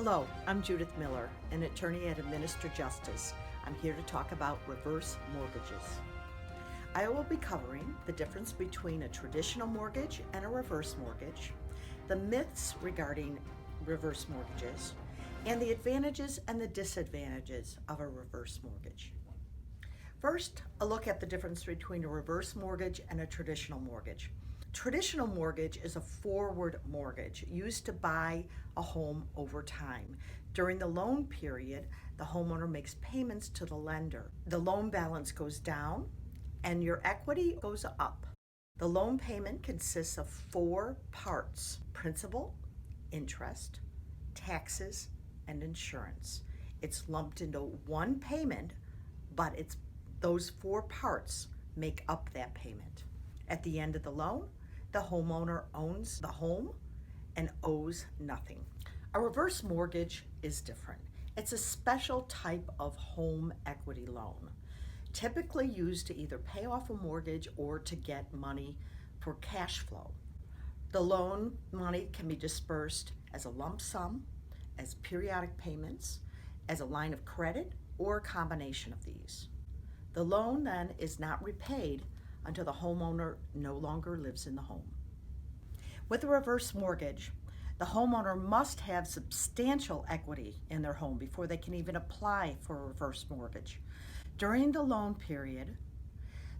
Hello, I'm Judith Miller, an attorney at Administer Justice. I'm here to talk about reverse mortgages. I will be covering the difference between a traditional mortgage and a reverse mortgage, the myths regarding reverse mortgages, and the advantages and the disadvantages of a reverse mortgage. First, a look at the difference between a reverse mortgage and a traditional mortgage. Traditional mortgage is a forward mortgage used to buy a home over time. During the loan period, the homeowner makes payments to the lender. The loan balance goes down and your equity goes up. The loan payment consists of 4 parts: principal, interest, taxes, and insurance. It's lumped into one payment, but those 4 parts make up that payment. At the end of the loan, the homeowner owns the home and owes nothing. A reverse mortgage is different. It's a special type of home equity loan, typically used to either pay off a mortgage or to get money for cash flow. The loan money can be dispersed as a lump sum, as periodic payments, as a line of credit, or a combination of these. The loan then is not repaid until the homeowner no longer lives in the home. With a reverse mortgage, the homeowner must have substantial equity in their home before they can even apply for a reverse mortgage. During the loan period,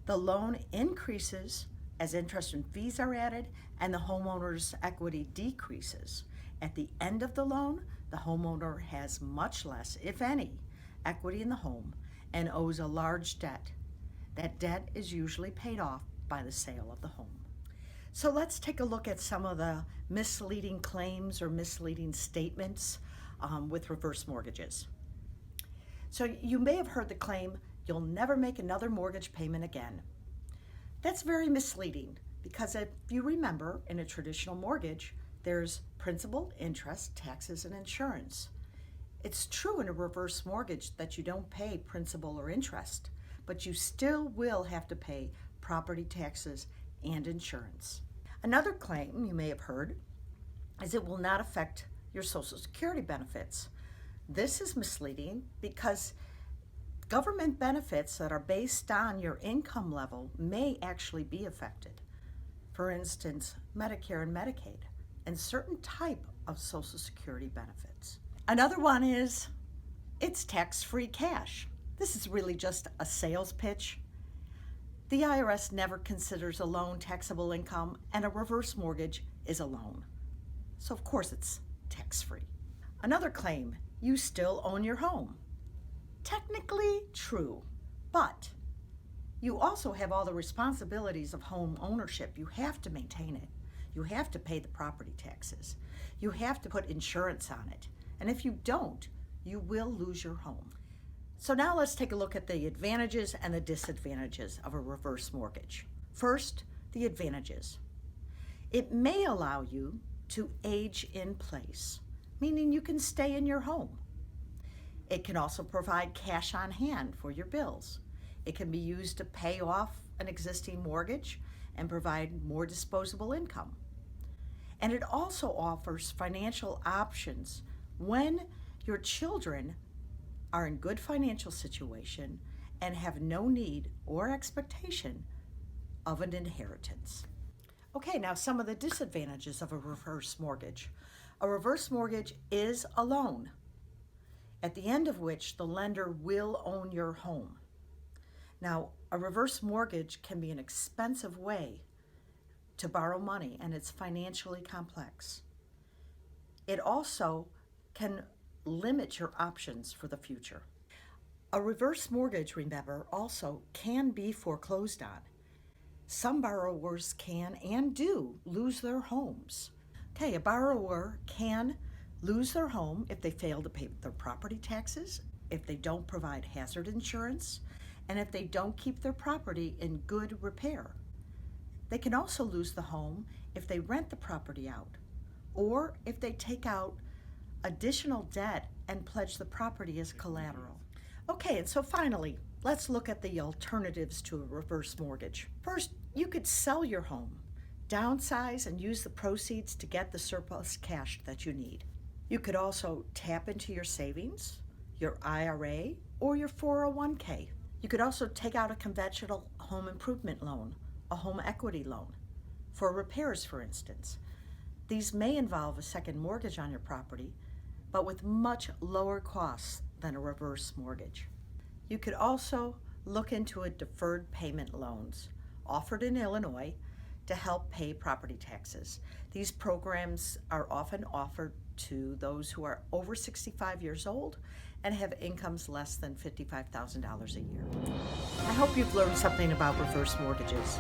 the loan increases as interest and fees are added and the homeowner's equity decreases. At the end of the loan, the homeowner has much less, if any, equity in the home and owes a large debt. That debt is usually paid off by the sale of the home. So let's take a look at some of the misleading claims or misleading statements with reverse mortgages. So you may have heard the claim, "You'll never make another mortgage payment again." That's very misleading because if you remember, in a traditional mortgage, there's principal, interest, taxes, and insurance. It's true in a reverse mortgage that you don't pay principal or interest, but you still will have to pay property taxes and insurance. Another claim you may have heard is it will not affect your Social Security benefits. This is misleading because government benefits that are based on your income level may actually be affected. For instance, Medicare and Medicaid, and certain type of Social Security benefits. Another one is it's tax-free cash. This is really just a sales pitch. The IRS never considers a loan taxable income, and a reverse mortgage is a loan. So of course it's tax-free. Another claim, you still own your home. Technically true, but you also have all the responsibilities of home ownership. You have to maintain it. You have to pay the property taxes. You have to put insurance on it. And if you don't, you will lose your home. So now let's take a look at the advantages and the disadvantages of a reverse mortgage. First, the advantages. It may allow you to age in place, meaning you can stay in your home. It can also provide cash on hand for your bills. It can be used to pay off an existing mortgage and provide more disposable income. And it also offers financial options when your children are in good financial situation and have no need or expectation of an inheritance. Okay, now some of the disadvantages of a reverse mortgage. A reverse mortgage is a loan, at the end of which the lender will own your home. Now, a reverse mortgage can be an expensive way to borrow money, and it's financially complex. It also can limit your options for the future. A reverse mortgage, remember, also can be foreclosed on. Some borrowers can and do lose their homes. Okay, a borrower can lose their home if they fail to pay their property taxes, if they don't provide hazard insurance, and if they don't keep their property in good repair. They can also lose the home if they rent the property out, or if they take out additional debt and pledge the property as collateral. Okay, and so finally, let's look at the alternatives to a reverse mortgage. First, you could sell your home, downsize, and use the proceeds to get the surplus cash that you need. You could also tap into your savings, your IRA, or your 401k. You could also take out a conventional home improvement loan, a home equity loan, for repairs, for instance. These may involve a second mortgage on your property, but with much lower costs than a reverse mortgage. You could also look into a deferred payment loans offered in Illinois to help pay property taxes. These programs are often offered to those who are over 65 years old and have incomes less than $55,000 a year. I hope you've learned something about reverse mortgages.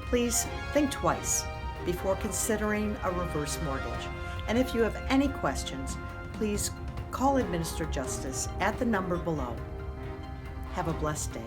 Please think twice before considering a reverse mortgage. And if you have any questions, please call Administered Justice at the number below. Have a blessed day.